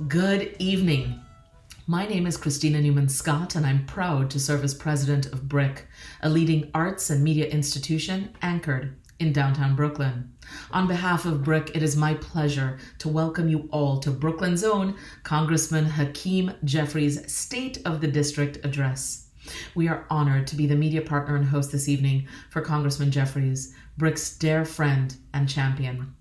Good evening. My name is Christina Newman-Scott, and I'm proud to serve as president of BRIC, a leading arts and media institution anchored in downtown Brooklyn. On behalf of BRIC, it is my pleasure to welcome you all to Brooklyn's own Congressman Hakeem Jeffries' State of the District Address. We are honored to be the media partner and host this evening for Congressman Jeffries, BRIC's dear friend and champion.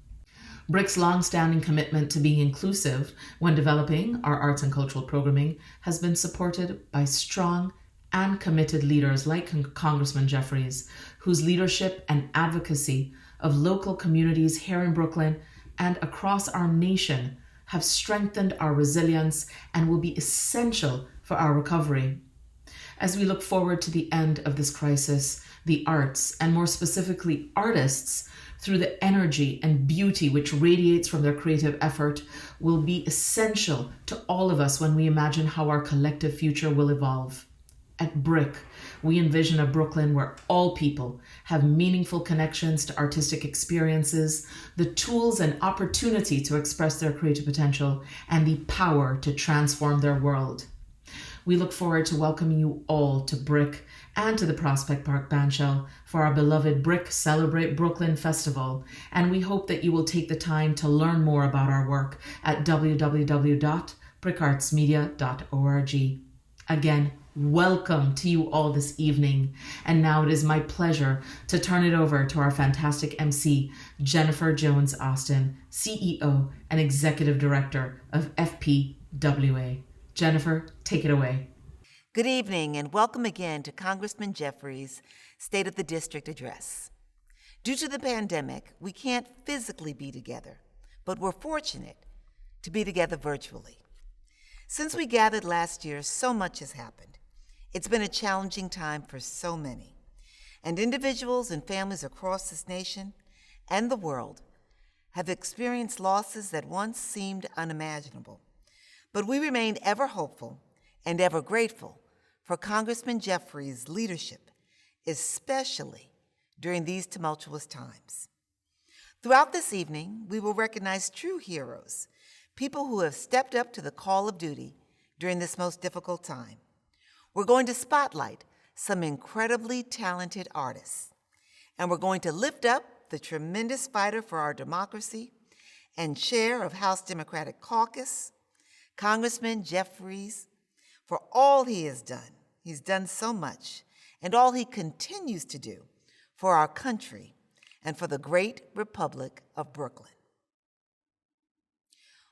BRIC's long-standing commitment to being inclusive when developing our arts and cultural programming has been supported by strong and committed leaders like Congressman Jeffries, whose leadership and advocacy of local communities here in Brooklyn and across our nation have strengthened our resilience and will be essential for our recovery. As we look forward to the end of this crisis, the arts, and more specifically artists, through the energy and beauty which radiates from their creative effort, will be essential to all of us when we imagine how our collective future will evolve. At BRIC, we envision a Brooklyn where all people have meaningful connections to artistic experiences, the tools and opportunity to express their creative potential, and the power to transform their world. We look forward to welcoming you all to BRIC and to the Prospect Park Bandshell for our beloved BRIC Celebrate Brooklyn Festival, and we hope that you will take the time to learn more about our work at www.bricartsmedia.org. Again, welcome to you all this evening, and now it is my pleasure to turn it over to our fantastic MC, Jennifer Jones Austin, CEO and Executive Director of FPWA. Jennifer, take it away. Good evening and welcome again to Congressman Jeffries' State of the District Address. Due to the pandemic, we can't physically be together, but we're fortunate to be together virtually. Since we gathered last year, so much has happened. It's been a challenging time for so many, and individuals and families across this nation and the world have experienced losses that once seemed unimaginable. But we remain ever hopeful and ever grateful for Congressman Jeffries' leadership, especially during these tumultuous times. Throughout this evening, we will recognize true heroes, people who have stepped up to the call of duty during this most difficult time. We're going to spotlight some incredibly talented artists, and we're going to lift up the tremendous fighter for our democracy and chair of House Democratic Caucus, Congressman Jeffries, for all he has done. He's done so much, and all he continues to do for our country and for the great Republic of Brooklyn.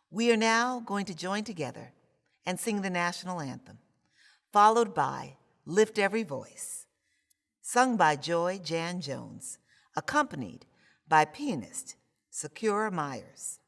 We are now going to join together and sing the national anthem, followed by Lift Every Voice, sung by Joy Jan Jones, accompanied by pianist Sakura Myers.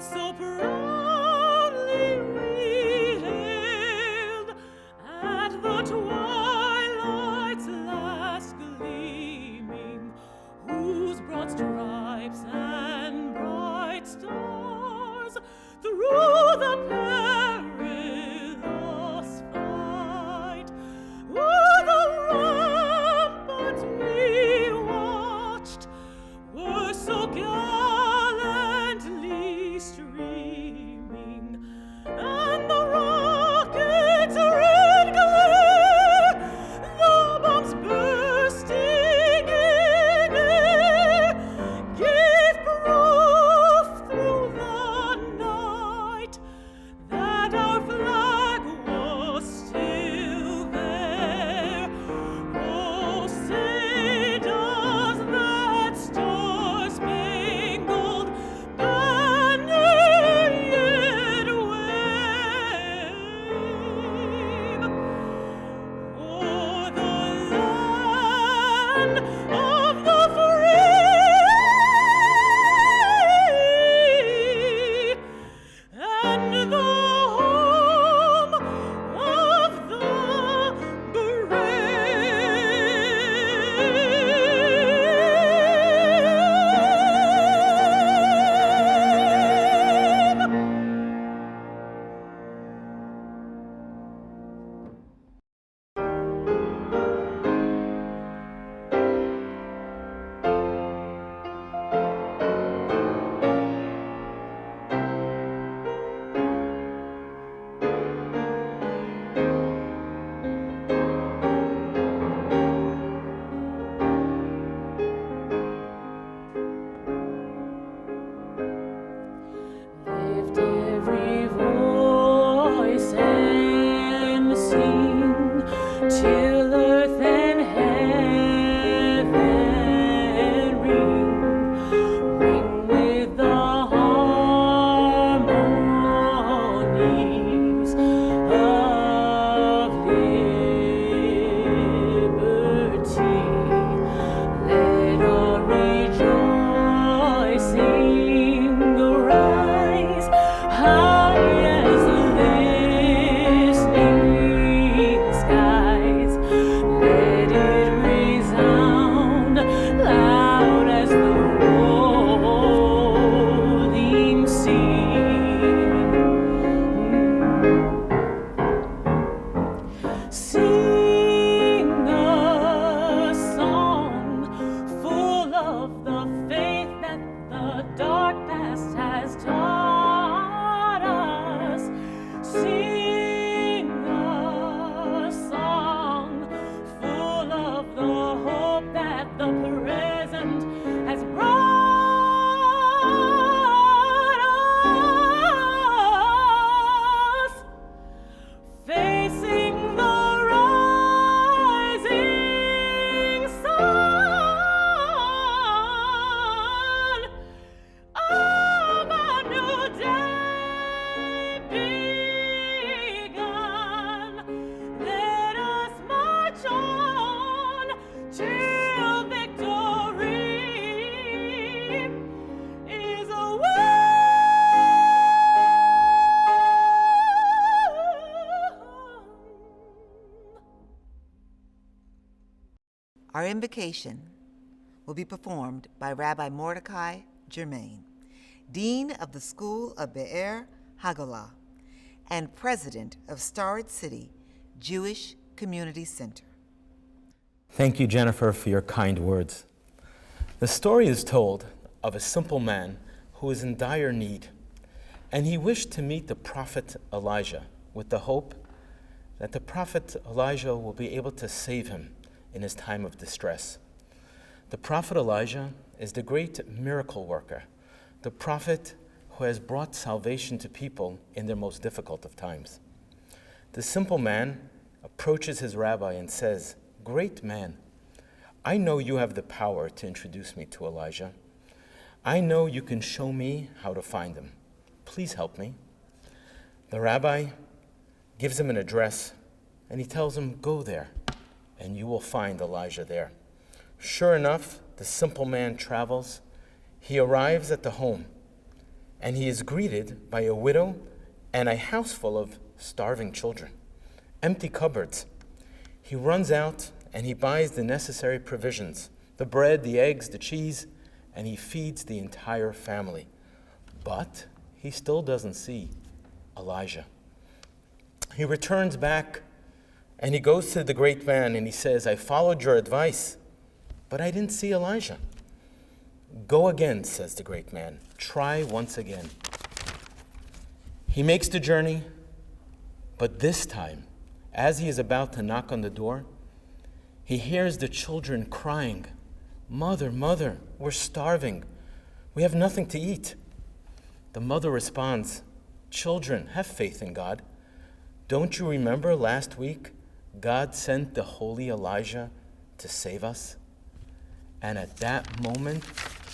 So proudly we hailed at the twilight's last gleaming, whose broad stripes and bright stars through the perilous fight o'er the ramparts we watched were so gallantly streaming. Our invocation will be performed by Rabbi Mordecai Germain, Dean of the School of Be'er Haggalah and President of Starrett City Jewish Community Center. Thank you, Jennifer, for your kind words. The story is told of a simple man who was in dire need, and he wished to meet the prophet Elijah with the hope that the prophet Elijah will be able to save him in his time of distress. The prophet Elijah is the great miracle worker, the prophet who has brought salvation to people in their most difficult of times. The simple man approaches his rabbi and says, "Great man, I know you have the power to introduce me to Elijah. I know you can show me how to find him. Please help me." The rabbi gives him an address, and he tells him, "Go there, and you will find Elijah there." Sure enough, the simple man travels. He arrives at the home, and he is greeted by a widow and a house full of starving children, empty cupboards. He runs out and he buys the necessary provisions, the bread, the eggs, the cheese, and he feeds the entire family. But he still doesn't see Elijah. He returns back and he goes to the great man and he says, "I followed your advice, but I didn't see Elijah." "Go again," says the great man. "Try once again." He makes the journey, but this time, as he is about to knock on the door, he hears the children crying, "Mother, mother, we're starving. We have nothing to eat." The mother responds, "Children, have faith in God. Don't you remember last week God sent the holy Elijah to save us?" And at that moment,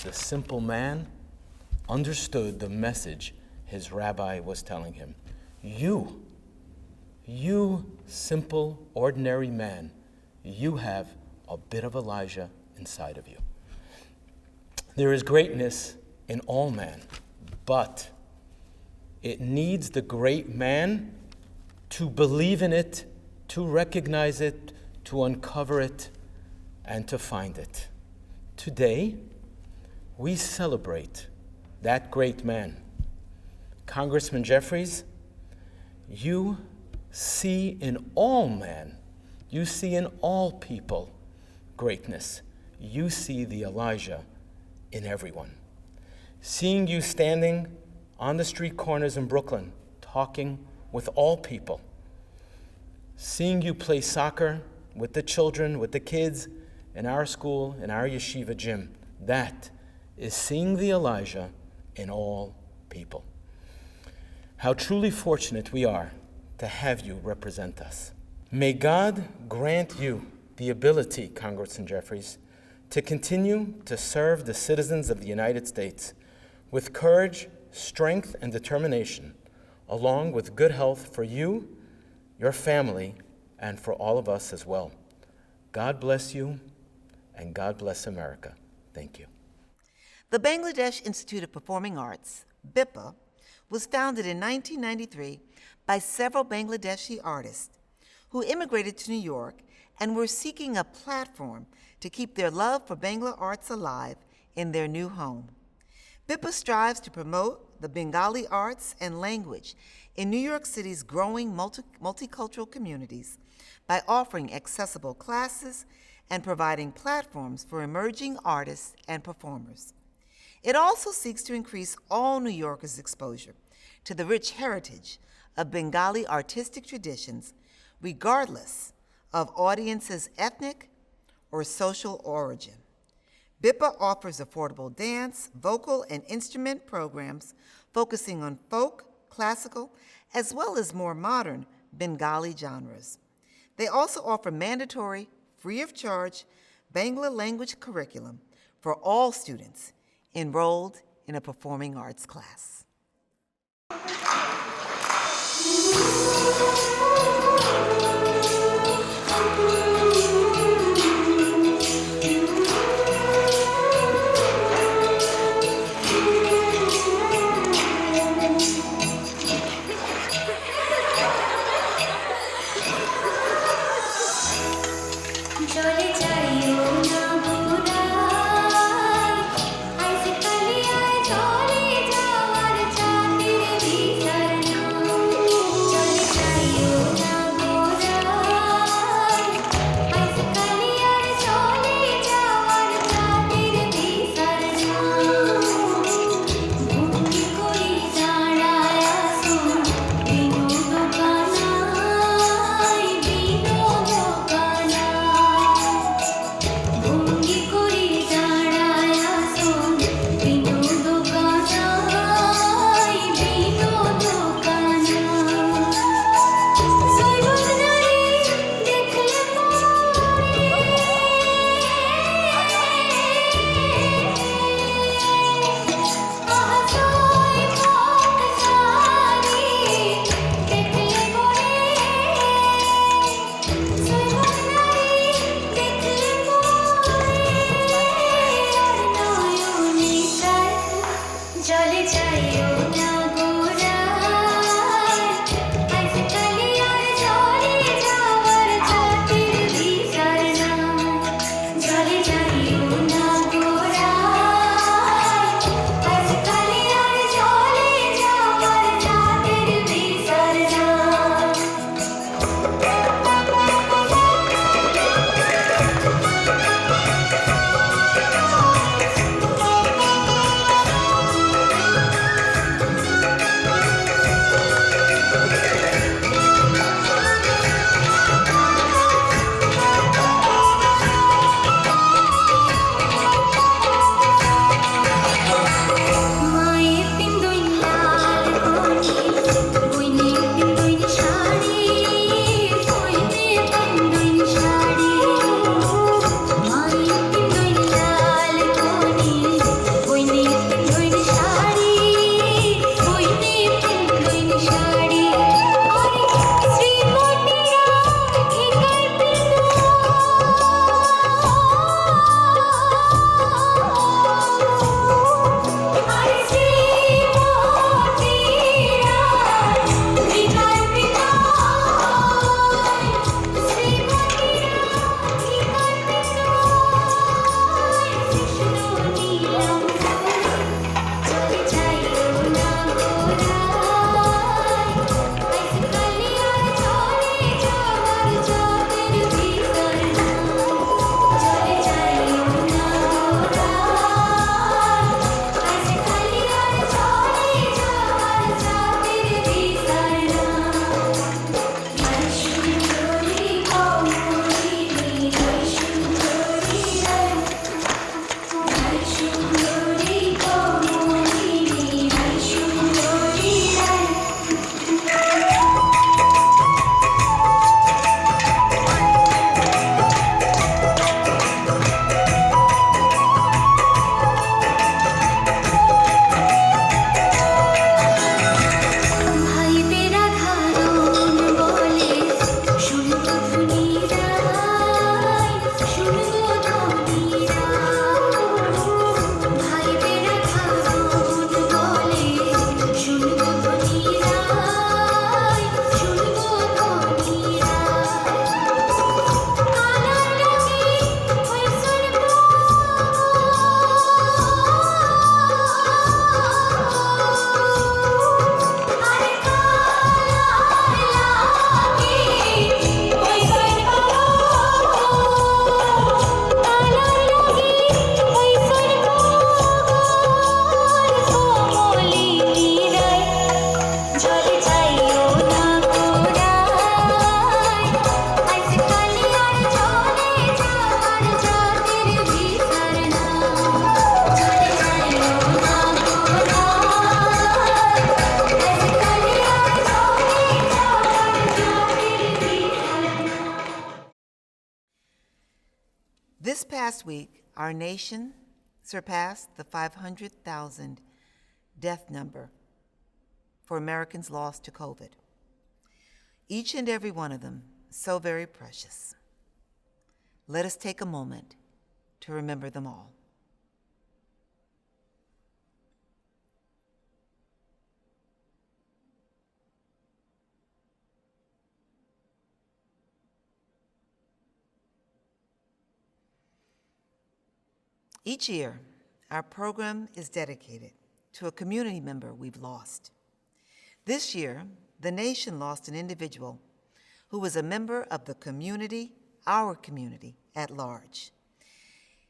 the simple man understood the message his rabbi was telling him. You simple, ordinary man, you have a bit of Elijah inside of you. There is greatness in all man, but it needs the great man to believe in it, to recognize it, to uncover it, and to find it. Today, we celebrate that great man. Congressman Jeffries, you see in all man, you see in all people greatness. You see the Elijah in everyone. Seeing you standing on the street corners in Brooklyn, talking with all people. Seeing you play soccer with the children, with the kids in our school, in our yeshiva gym. That is seeing the Elijah in all people. How truly fortunate we are to have you represent us. May God grant you the ability, Congressman Jeffries, to continue to serve the citizens of the United States with courage, strength, and determination, along with good health for you, your family, and for all of us as well. God bless you, and God bless America. Thank you. The Bangladesh Institute of Performing Arts, BIPA, was founded in 1993 by several Bangladeshi artists who immigrated to New York and were seeking a platform to keep their love for Bangla arts alive in their new home. BIPA strives to promote the Bengali arts and language in New York City's growing multicultural communities by offering accessible classes and providing platforms for emerging artists and performers. It also seeks to increase all New Yorkers' exposure to the rich heritage of Bengali artistic traditions, regardless of audience's ethnic or social origin. BIPA offers affordable dance, vocal, and instrument programs focusing on folk, classical, as well as more modern Bengali genres. They also offer mandatory, free of charge, Bangla language curriculum for all students enrolled in a performing arts class. চলে যাইও past week, our nation surpassed the 500,000 death number for Americans lost to COVID. Each and every one of them so very precious. Let us take a moment to remember them all. Each year, our program is dedicated to a community member we've lost. This year, the nation lost an individual who was a member of the community, our community at large.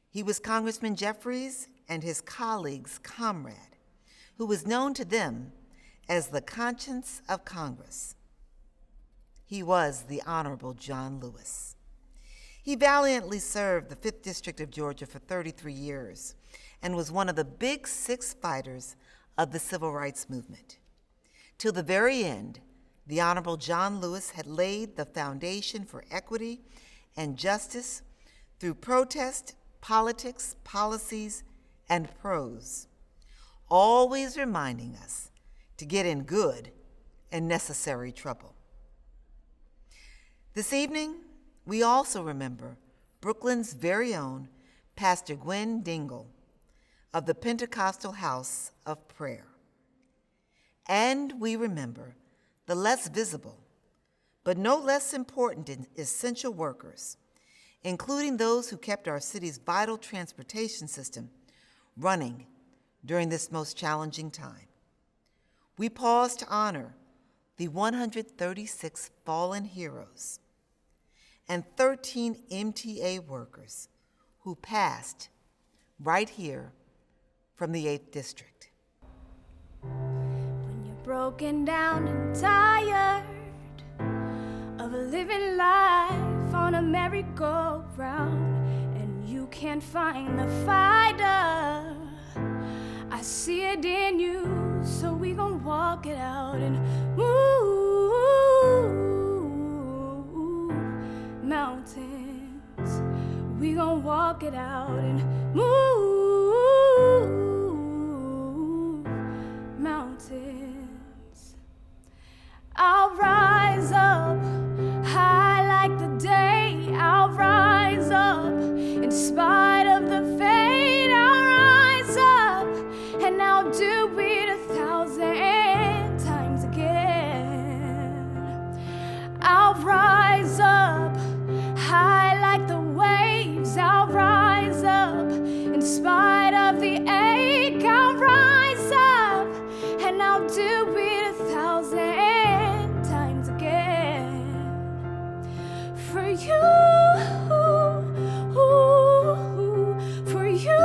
He was Congressman Jeffries and his colleagues' comrade, who was known to them as the conscience of Congress. He was the Honorable John Lewis. He valiantly served the 5th District of Georgia for 33 years and was one of the big 6 fighters of the Civil Rights Movement. Till the very end, the Honorable John Lewis had laid the foundation for equity and justice through protest, politics, policies, and prose, always reminding us to get in good and necessary trouble. This evening, we also remember Brooklyn's very own Pastor Gwen Dingle of the Pentecostal House of Prayer. And we remember the less visible, but no less important essential workers, including those who kept our city's vital transportation system running during this most challenging time. We pause to honor the 136 fallen heroes and 13 MTA workers who passed right here from the 8th District. When you're broken down and tired of living life on a merry-go-round and you can't find the fighter, I see it in you, so we gon' walk it out and move mountains. We gon' walk it out and move mountains. I'll rise up high like the day. I'll rise up in spite of the fate. I'll rise up and I'll do it 1,000 times again. I'll rise up high like the waves. I'll rise up in spite of the ache. I'll rise up and I'll do it 1,000 times again. For you, for you,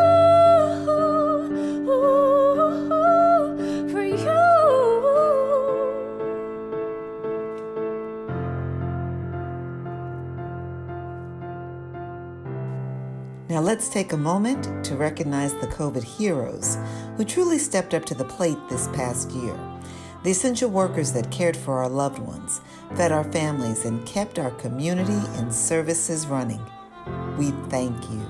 for you. Now let's take a moment to recognize the COVID heroes who truly stepped up to the plate this past year. The essential workers that cared for our loved ones, fed our families, and kept our community and services running. We thank you.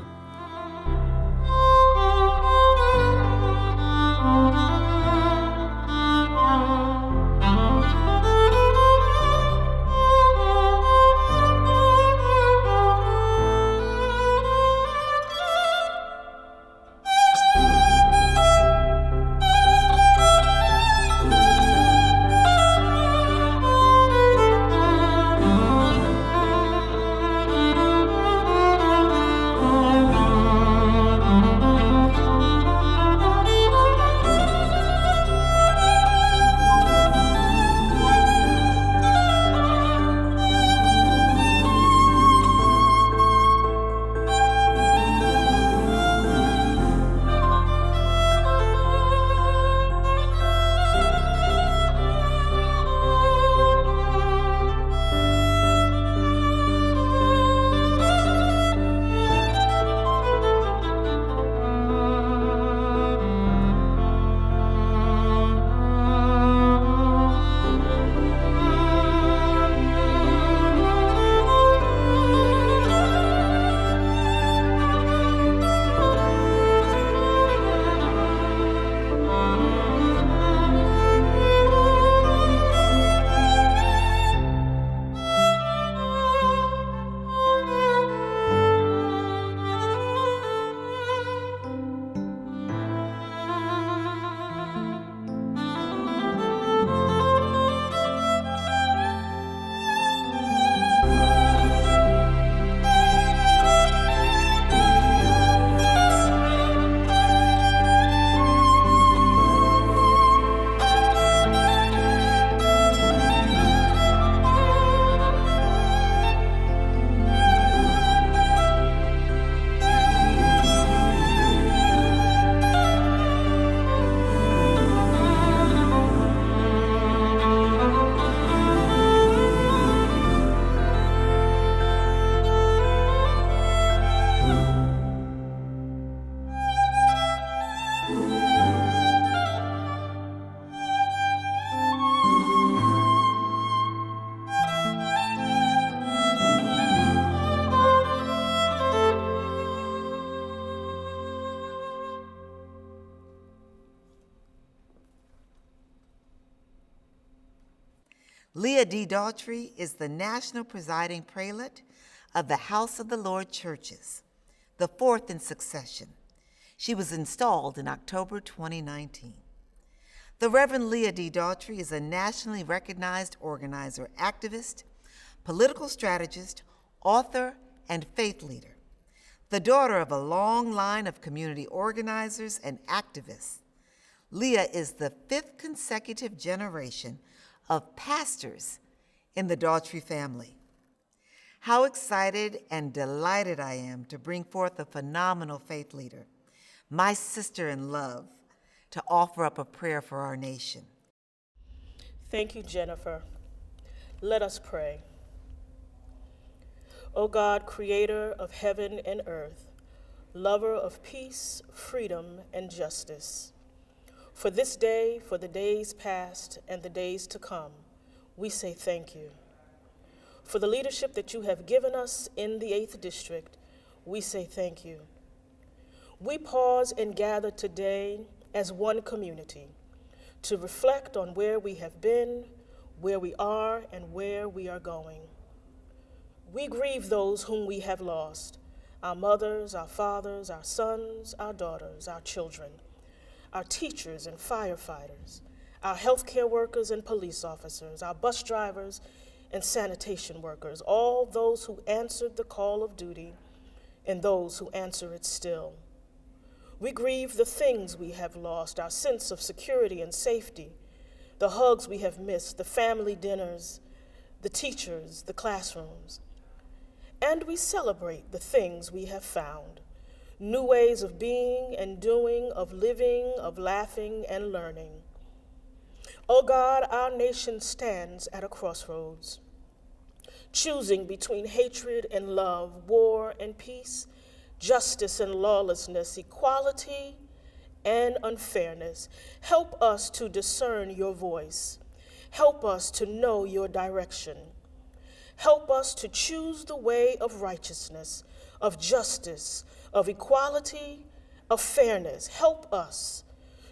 Leah D. Daughtry is the national presiding prelate of the House of the Lord Churches, the fourth in succession. She was installed in October 2019. The Reverend Leah D. Daughtry is a nationally recognized organizer, activist, political strategist, author, and faith leader. The daughter of a long line of community organizers and activists, Leah is the fifth consecutive generation of pastors in the Daughtry family. How excited and delighted I am to bring forth a phenomenal faith leader, my sister in love, to offer up a prayer for our nation. Thank you, Jennifer. Let us pray. O God, creator of heaven and earth, lover of peace, freedom, and justice, for this day, for the days past, and the days to come, we say thank you. For the leadership that you have given us in the 8th District, we say thank you. We pause and gather today as one community to reflect on where we have been, where we are, and where we are going. We grieve those whom we have lost, our mothers, our fathers, our sons, our daughters, our children, our teachers and firefighters, our healthcare workers and police officers, our bus drivers and sanitation workers, all those who answered the call of duty and those who answer it still. We grieve the things we have lost, our sense of security and safety, the hugs we have missed, the family dinners, the teachers, the classrooms. And we celebrate the things we have found, new ways of being and doing, of living, of laughing and learning. Oh God, our nation stands at a crossroads, choosing between hatred and love, war and peace, justice and lawlessness, equality and unfairness. Help us to discern your voice. Help us to know your direction. Help us to choose the way of righteousness, of justice, of equality, of fairness. Help us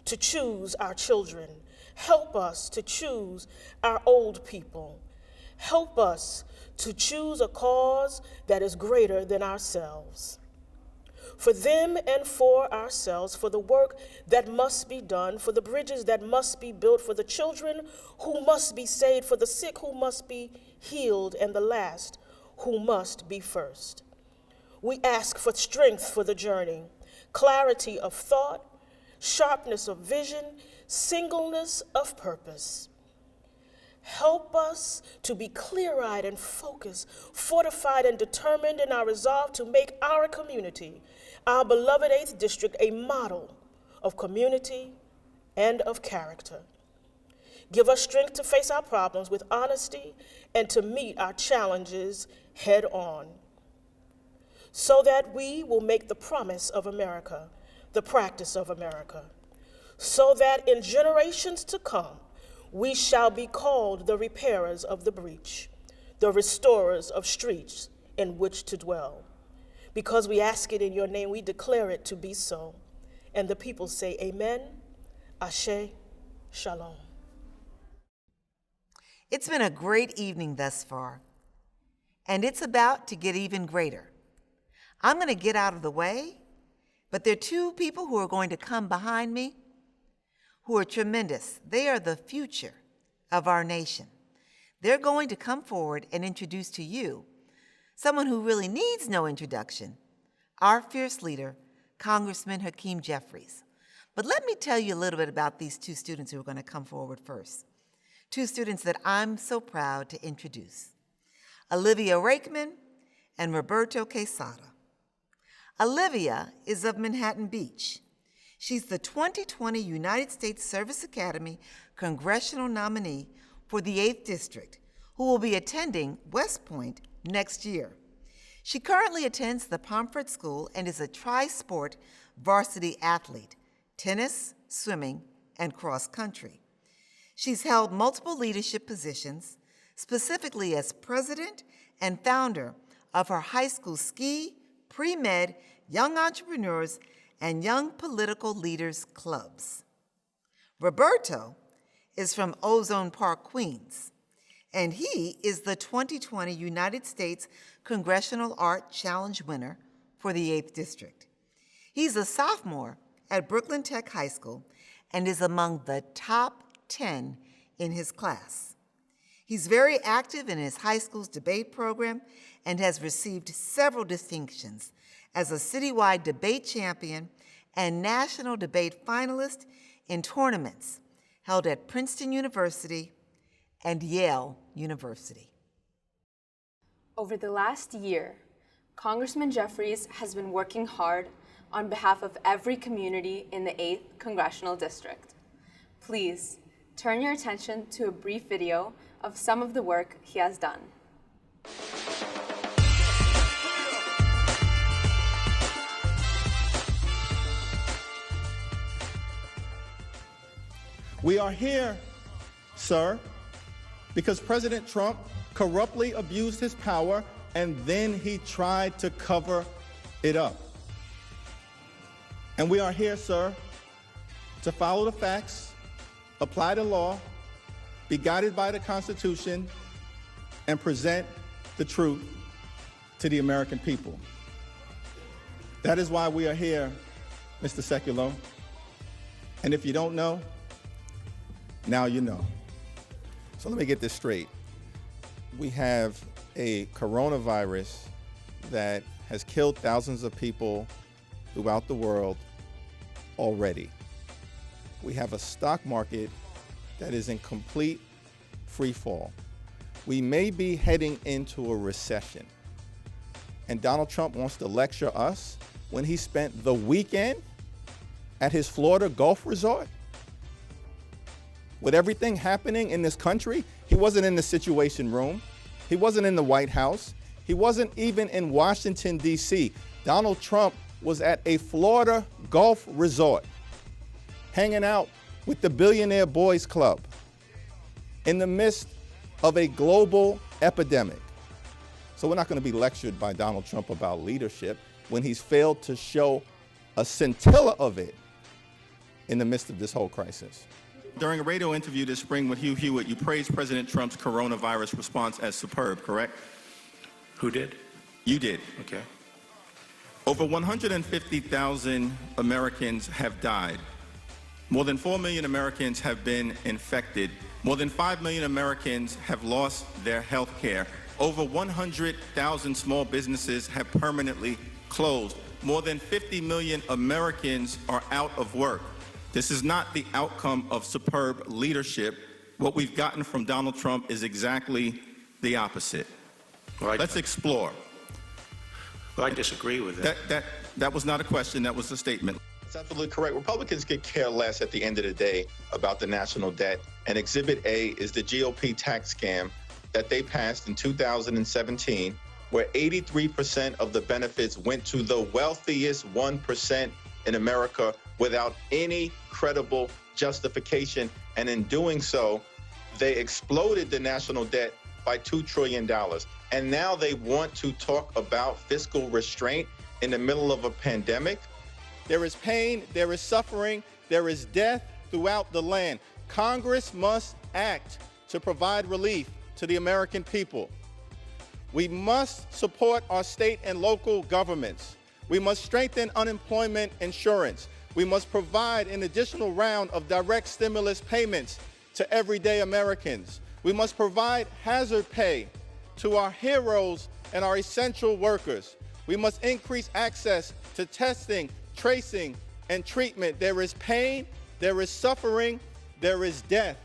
to choose our children. Help us to choose our old people. Help us to choose a cause that is greater than ourselves. For them and for ourselves, for the work that must be done, for the bridges that must be built, for the children who must be saved, for the sick who must be healed, and the last who must be first. We ask for strength for the journey, clarity of thought, sharpness of vision, singleness of purpose. Help us to be clear-eyed and focused, fortified and determined in our resolve to make our community, our beloved 8th District, a model of community and of character. Give us strength to face our problems with honesty and to meet our challenges head on, so that we will make the promise of America the practice of America, so that in generations to come, we shall be called the repairers of the breach, the restorers of streets in which to dwell. Because we ask it in your name, we declare it to be so. And the people say, Amen, Ashe, Shalom. It's been a great evening thus far, and it's about to get even greater. I'm going to get out of the way, but there are two people who are going to come behind me who are tremendous. They are the future of our nation. They're going to come forward and introduce to you someone who really needs no introduction, our fierce leader, Congressman Hakeem Jeffries. But let me tell you a little bit about these two students who are going to come forward first. Two students that I'm so proud to introduce, Olivia Rakeman and Roberto Quesada. Olivia is of Manhattan Beach. She's the 2020 United States Service Academy congressional nominee for the 8th District, who will be attending West Point next year. She currently attends the Pomfret School and is a tri-sport varsity athlete, tennis, swimming, and cross country. She's held multiple leadership positions, specifically as president and founder of her high school ski, pre-med, young entrepreneurs, and young political leaders clubs. Roberto is from Ozone Park, Queens, and he is the 2020 United States Congressional Art Challenge winner for the 8th District. He's a sophomore at Brooklyn Tech High School and is among the top 10 in his class. He's very active in his high school's debate program and has received several distinctions as a citywide debate champion and national debate finalist in tournaments held at Princeton University and Yale University. Over the last year, Congressman Jeffries has been working hard on behalf of every community in the 8th Congressional District. Please turn your attention to a brief video of some of the work he has done. We are here, sir, because President Trump corruptly abused his power and then he tried to cover it up. And we are here, sir, to follow the facts, apply the law, be guided by the Constitution, and present the truth to the American people. That is why we are here, Mr. Sekulow. And if you don't know, now you know. So let me get this straight. We have a coronavirus that has killed thousands of people throughout the world already. We have a stock market that is in complete free fall. We may be heading into a recession. And Donald Trump wants to lecture us when he spent the weekend at his Florida Gulf resort. With everything happening in this country, he wasn't in the Situation Room. He wasn't in the White House. He wasn't even in Washington, D.C. Donald Trump was at a Florida Gulf resort, hanging out with the Billionaire Boys Club in the midst of a global epidemic. So we're not going to be lectured by Donald Trump about leadership when he's failed to show a scintilla of it in the midst of this whole crisis. During a radio interview this spring with Hugh Hewitt, you praised President Trump's coronavirus response as superb, correct? Who did? You did. Okay. Over 150,000 Americans have died. More than 4 million Americans have been infected. More than 5 million Americans have lost their health care. Over 100,000 small businesses have permanently closed. More than 50 million Americans are out of work. This is not the outcome of superb leadership. What we've gotten from Donald Trump is exactly the opposite. Well, Let's explore. Well, I disagree with that. That was not a question, that was a statement. That's absolutely correct. Republicans could care less at the end of the day about the national debt. And Exhibit A is the GOP tax scam that they passed in 2017, where 83% of the benefits went to the wealthiest 1% in America without any credible justification. And in doing so, they exploded the national debt by $2 trillion. And now they want to talk about fiscal restraint in the middle of a pandemic. There is pain, there is suffering, there is death throughout the land. Congress must act to provide relief to the American people. We must support our state and local governments. We must strengthen unemployment insurance. We must provide an additional round of direct stimulus payments to everyday Americans. We must provide hazard pay to our heroes and our essential workers. We must increase access to testing, tracing, and treatment. There is pain, there is suffering, there is death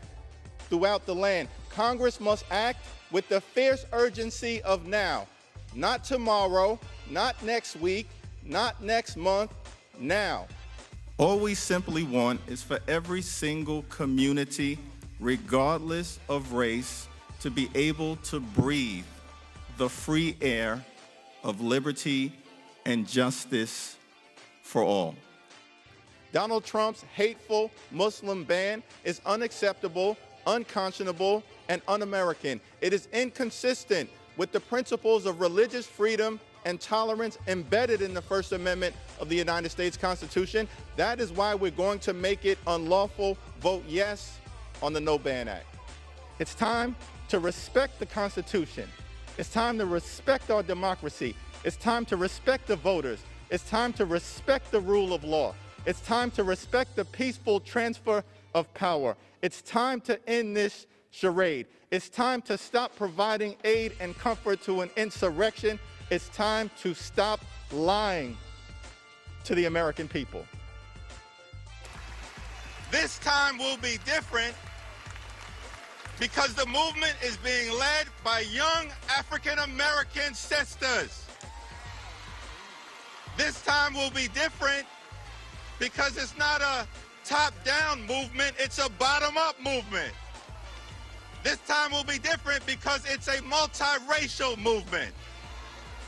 throughout the land. Congress must act with the fierce urgency of now, not tomorrow, not next week, not next month, now. All we simply want is for every single community, regardless of race, to be able to breathe the free air of liberty and justice for all. Donald Trump's hateful Muslim ban is unacceptable, unconscionable, and un-American. It is inconsistent with the principles of religious freedom and tolerance embedded in the First Amendment of the United States Constitution. That is why we're going to make it unlawful. Vote yes on the No Ban Act. It's time to respect the Constitution. It's time to respect our democracy. It's time to respect the voters. It's time to respect the rule of law. It's time to respect the peaceful transfer of power. It's time to end this charade. It's time to stop providing aid and comfort to an insurrection. It's time to stop lying to the American people. This time will be different because the movement is being led by young African-American sisters. This time will be different because it's not a top-down movement, it's a bottom-up movement. This time will be different because it's a multiracial movement.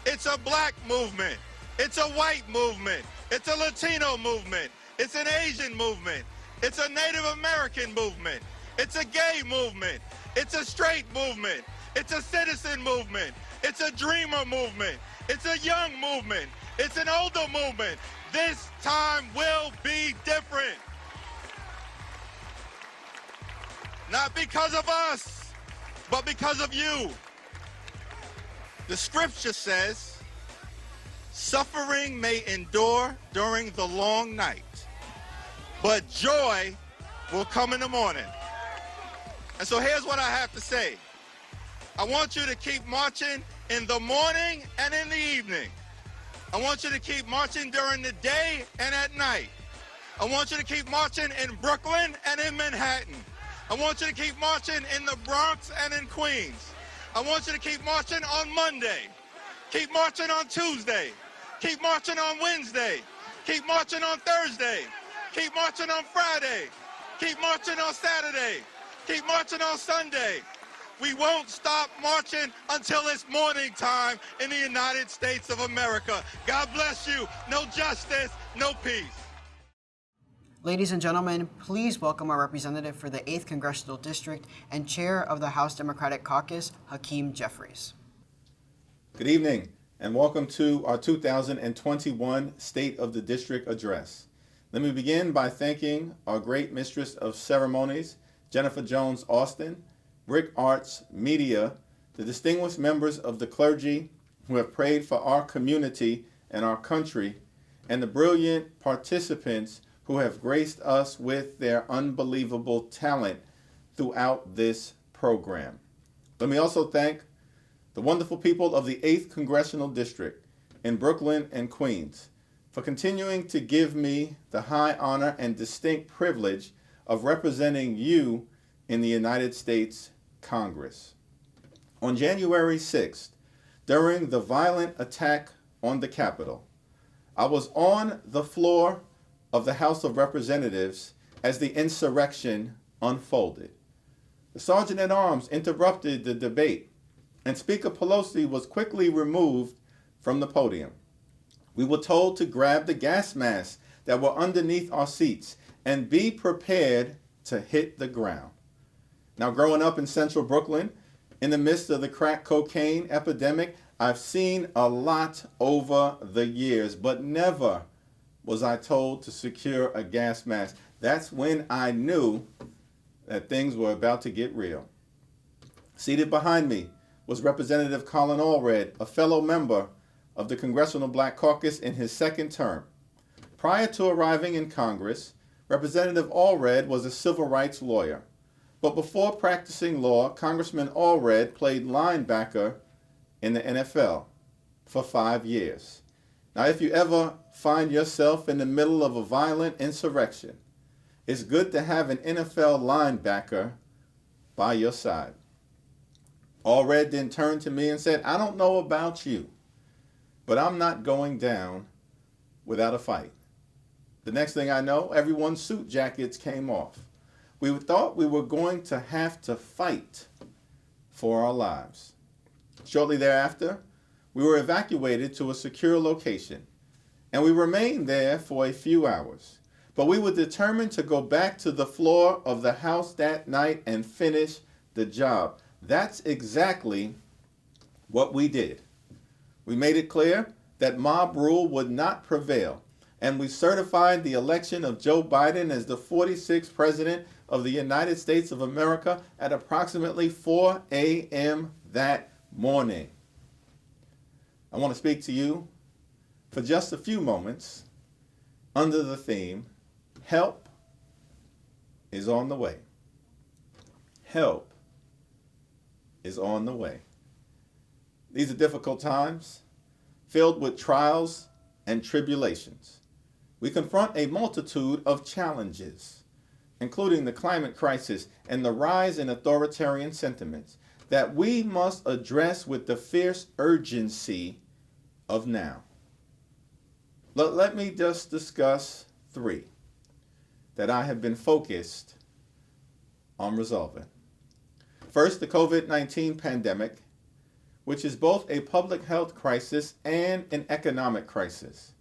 It's a black movement. It's a white movement. It's a Latino movement. It's an Asian movement. It's a Native American movement. It's a gay movement. It's a straight movement. It's a citizen movement. It's a dreamer movement. It's a young movement. It's an older movement. This time will be different. Not because of us, but because of you. The scripture says, suffering may endure during the long night, but joy will come in the morning. And so here's what I have to say. I want you to keep marching in the morning and in the evening. I want you to keep marching during the day and at night. I want you to keep marching in Brooklyn and in Manhattan. I want you to keep marching in the Bronx and in Queens. I want you to keep marching on Monday. Keep marching on Tuesday. Keep marching on Wednesday. Keep marching on Thursday. Keep marching on Friday. Keep marching on Saturday. Keep marching on Sunday. We won't stop marching until it's morning time in the United States of America. God bless you. No justice, no peace. Ladies and gentlemen, please welcome our representative for the 8th Congressional District and Chair of the House Democratic Caucus, Hakeem Jeffries. Good evening, and welcome to our 2021 State of the District Address. Let me begin by thanking our great Mistress of Ceremonies, Jennifer Jones Austin, Brick Arts Media, the distinguished members of the clergy who have prayed for our community and our country, and the brilliant participants who have graced us with their unbelievable talent throughout this program. Let me also thank the wonderful people of the 8th Congressional District in Brooklyn and Queens for continuing to give me the high honor and distinct privilege of representing you in the United States Congress. On January 6th, during the violent attack on the Capitol, I was on the floor of the House of Representatives as the insurrection unfolded. The Sergeant-at-Arms interrupted the debate, and Speaker Pelosi was quickly removed from the podium. We were told to grab the gas masks that were underneath our seats and be prepared to hit the ground. Now, growing up in central Brooklyn, in the midst of the crack cocaine epidemic, I've seen a lot over the years, but never was I told to secure a gas mask. That's when I knew that things were about to get real. Seated behind me was Representative Colin Allred, a fellow member of the Congressional Black Caucus in his second term. Prior to arriving in Congress, Representative Allred was a civil rights lawyer. But before practicing law, Congressman Allred played linebacker in the NFL for 5 years. Now, if you ever find yourself in the middle of a violent insurrection, it's good to have an NFL linebacker by your side. Allred then turned to me and said, I don't know about you, but I'm not going down without a fight. The next thing I know, everyone's suit jackets came off. We thought we were going to have to fight for our lives. Shortly thereafter, we were evacuated to a secure location, and we remained there for a few hours. But we were determined to go back to the floor of the House that night and finish the job. That's exactly what we did. We made it clear that mob rule would not prevail, and we certified the election of Joe Biden as the 46th President of the United States of America at approximately 4 a.m. that morning. I want to speak to you for just a few moments under the theme, Help is on the way. Help is on the way. These are difficult times, filled with trials and tribulations. We confront a multitude of challenges, including the climate crisis and the rise in authoritarian sentiments that we must address with the fierce urgency of now. Let me just discuss three that I have been focused on resolving. First, the COVID-19 pandemic, which is both a public health crisis and an economic crisis.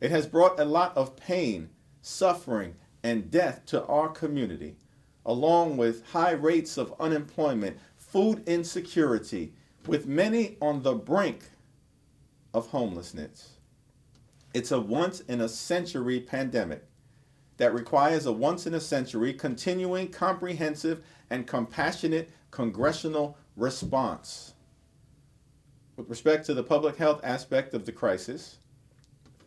It has brought a lot of pain, suffering, and death to our community, along with high rates of unemployment, food insecurity, with many on the brink of homelessness. It's a once-in-a-century pandemic that requires a once-in-a-century continuing, comprehensive, and compassionate congressional response. With respect to the public health aspect of the crisis,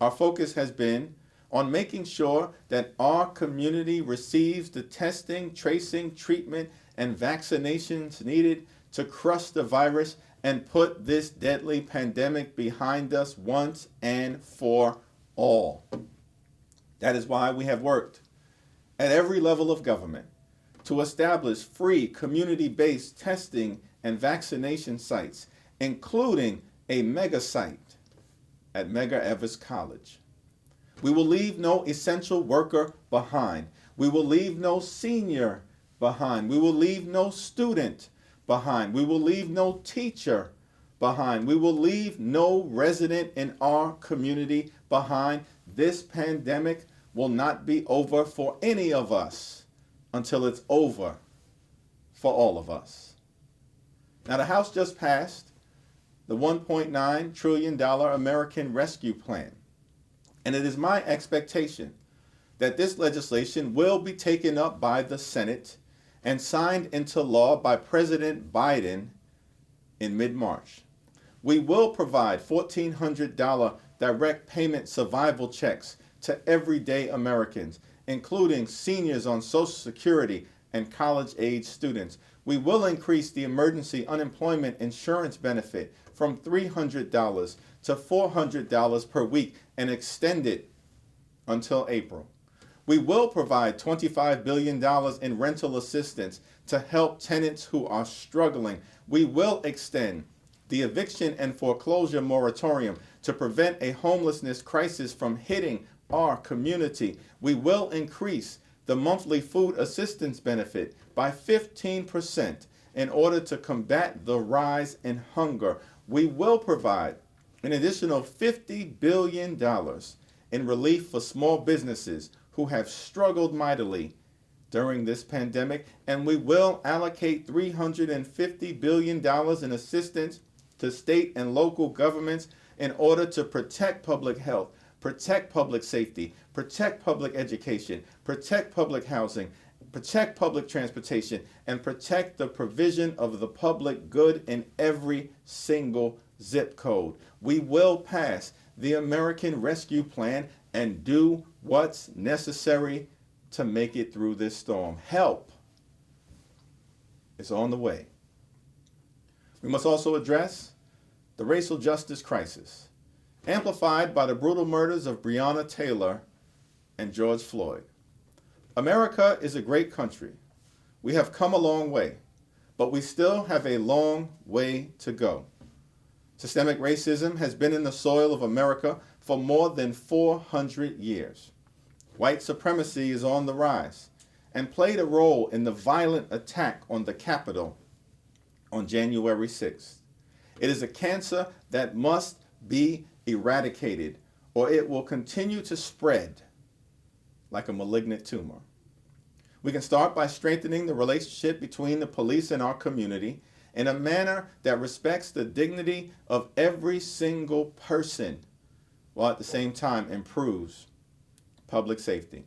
our focus has been on making sure that our community receives the testing, tracing, treatment, and vaccinations needed to crush the virus and put this deadly pandemic behind us once and for all. That is why we have worked at every level of government to establish free community-based testing and vaccination sites, including a mega site at Medgar Evers College. We will leave no essential worker behind. We will leave no senior behind. We will leave no student behind. We will leave no teacher behind. We will leave no resident in our community behind. This pandemic will not be over for any of us until it's over for all of us. Now, the House just passed the $1.9 trillion American Rescue Plan, and it is my expectation that this legislation will be taken up by the Senate and signed into law by President Biden in mid-March. We will provide $1,400 direct payment survival checks to everyday Americans, including seniors on Social Security and college-age students. We will increase the emergency unemployment insurance benefit from $300 to $400 per week and extend it until April. We will provide $25 billion in rental assistance to help tenants who are struggling. We will extend the eviction and foreclosure moratorium to prevent a homelessness crisis from hitting our community. We will increase the monthly food assistance benefit by 15% in order to combat the rise in hunger. We will provide an additional $50 billion in relief for small businesses who have struggled mightily during this pandemic, and we will allocate $350 billion in assistance to state and local governments in order to protect public health, protect public safety, protect public education, protect public housing, protect public transportation, and protect the provision of the public good in every single zip code. We will pass the American Rescue Plan and do what's necessary to make it through this storm. Help is on the way. We must also address the racial justice crisis, amplified by the brutal murders of Breonna Taylor and George Floyd. America is a great country. We have come a long way, but we still have a long way to go. Systemic racism has been in the soil of America for more than 400 years. White supremacy is on the rise and played a role in the violent attack on the Capitol on January 6th. It is a cancer that must be eradicated, or it will continue to spread like a malignant tumor. We can start by strengthening the relationship between the police and our community in a manner that respects the dignity of every single person, while at the same time improves public safety.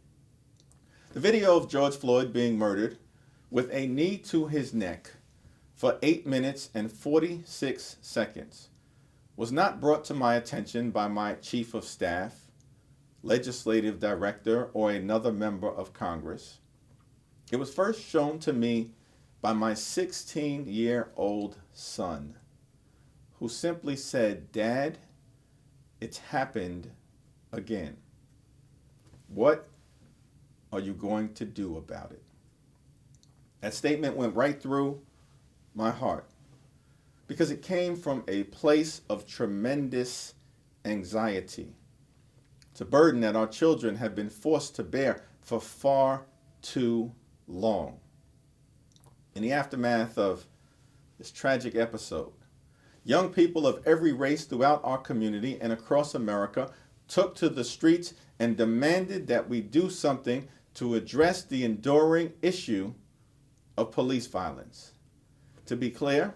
The video of George Floyd being murdered with a knee to his neck for 8 minutes and 46 seconds was not brought to my attention by my chief of staff, legislative director, or another member of Congress. It was first shown to me by my 16-year-old son, who simply said, "Dad, it's happened again. What are you going to do about it?" That statement went right through my heart because it came from a place of tremendous anxiety. It's a burden that our children have been forced to bear for far too long. In the aftermath of this tragic episode, young people of every race throughout our community and across America took to the streets and demanded that we do something to address the enduring issue of police violence. To be clear,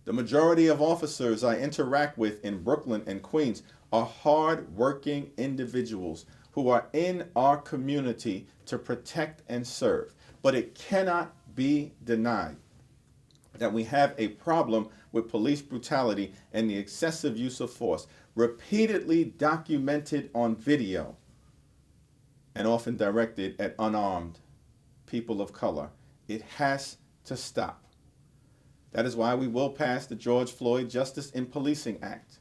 the majority of officers I interact with in Brooklyn and Queens are hard-working individuals who are in our community to protect and serve. But it cannot be denied that we have a problem with police brutality and the excessive use of force, repeatedly documented on video and often directed at unarmed people of color. It has to stop. That is why we will pass the George Floyd Justice in Policing Act,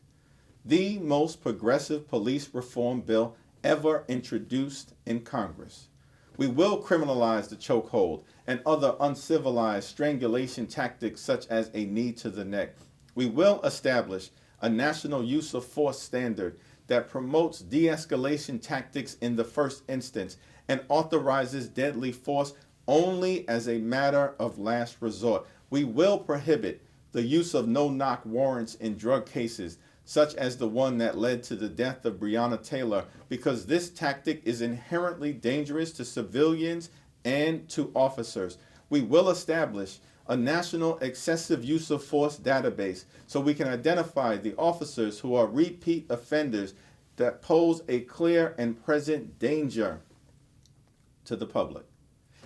the most progressive police reform bill ever introduced in Congress. We will criminalize the chokehold and other uncivilized strangulation tactics such as a knee to the neck. We will establish a national use of force standard that promotes de-escalation tactics in the first instance and authorizes deadly force only as a matter of last resort. We will prohibit the use of no-knock warrants in drug cases, such as the one that led to the death of Breonna Taylor, because this tactic is inherently dangerous to civilians and to officers. We will establish a national excessive use of force database so we can identify the officers who are repeat offenders that pose a clear and present danger to the public.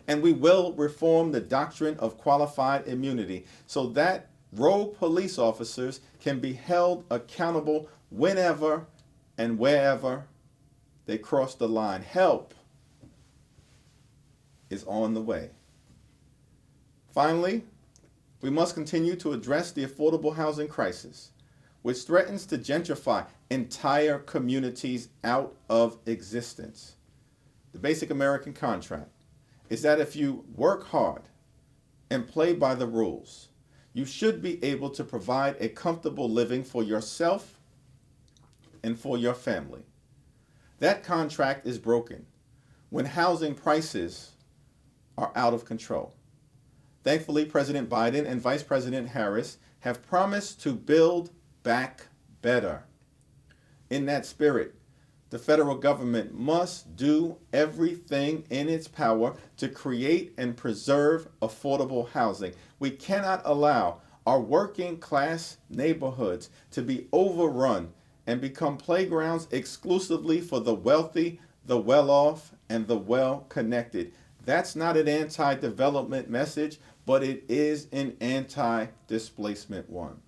And we will reform the doctrine of qualified immunity so that rogue police officers can be held accountable whenever and wherever they cross the line. Help is on the way. Finally, we must continue to address the affordable housing crisis, which threatens to gentrify entire communities out of existence. The basic American contract is that if you work hard and play by the rules, you should be able to provide a comfortable living for yourself and for your family. That contract is broken when housing prices are out of control. Thankfully, President Biden and Vice President Harris have promised to build back better. In that spirit, the federal government must do everything in its power to create and preserve affordable housing. We cannot allow our working class neighborhoods to be overrun and become playgrounds exclusively for the wealthy, the well-off, and the well-connected. That's not an anti-development message, but it is an anti-displacement one.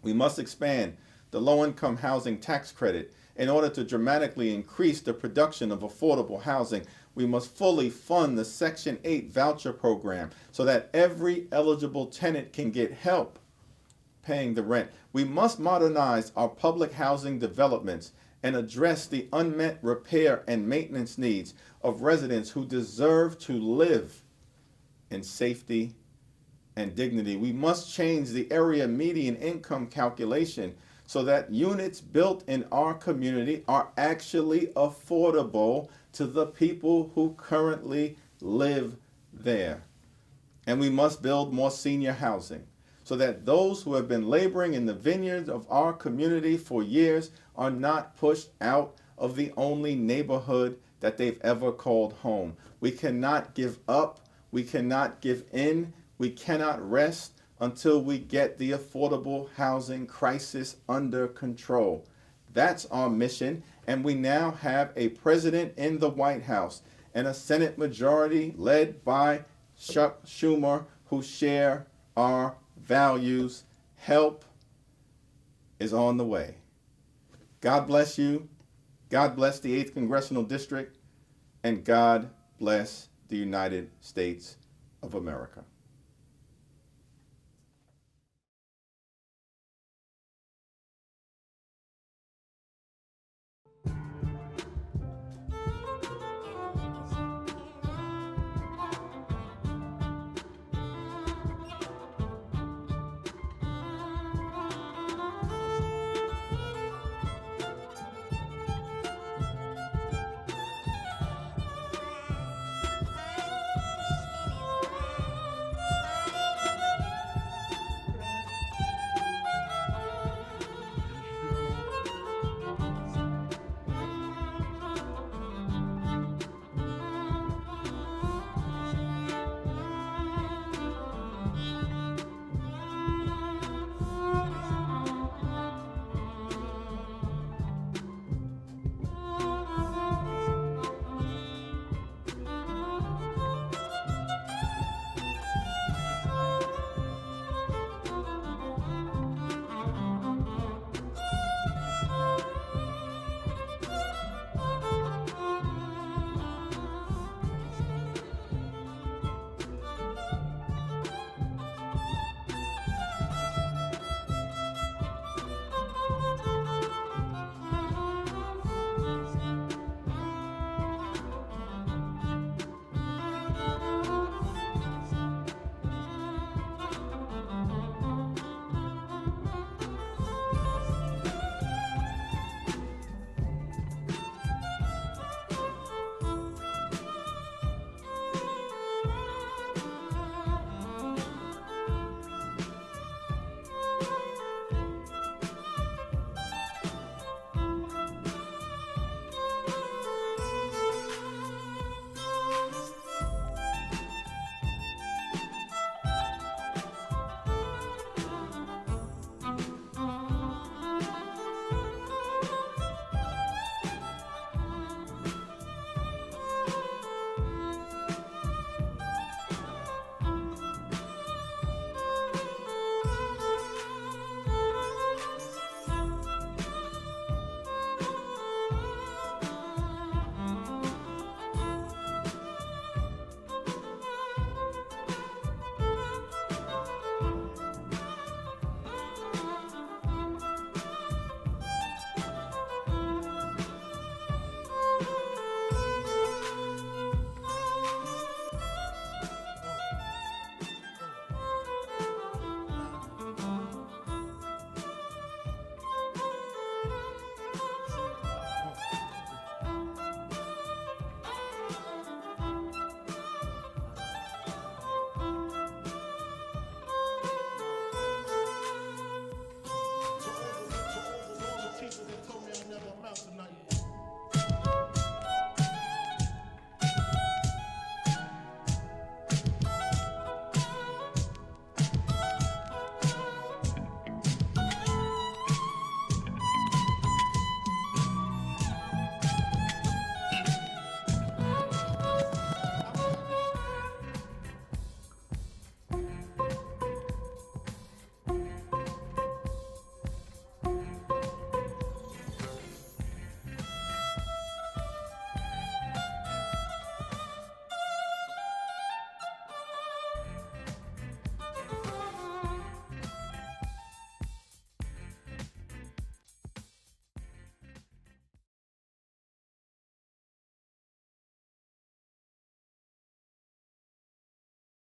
We must expand the low-income housing tax credit. In order to dramatically increase the production of affordable housing, we must fully fund the Section 8 voucher program so that every eligible tenant can get help paying the rent. We must modernize our public housing developments and address the unmet repair and maintenance needs of residents who deserve to live in safety and dignity. We must change the area median income calculation so that units built in our community are actually affordable to the people who currently live there. And we must build more senior housing so that those who have been laboring in the vineyards of our community for years are not pushed out of the only neighborhood that they've ever called home. We cannot give up. We cannot give in. We cannot rest until we get the affordable housing crisis under control. That's our mission. And we now have a president in the White House and a Senate majority led by Chuck Schumer who share our values. Help is on the way. God bless you. God bless the 8th Congressional District. And God bless the United States of America.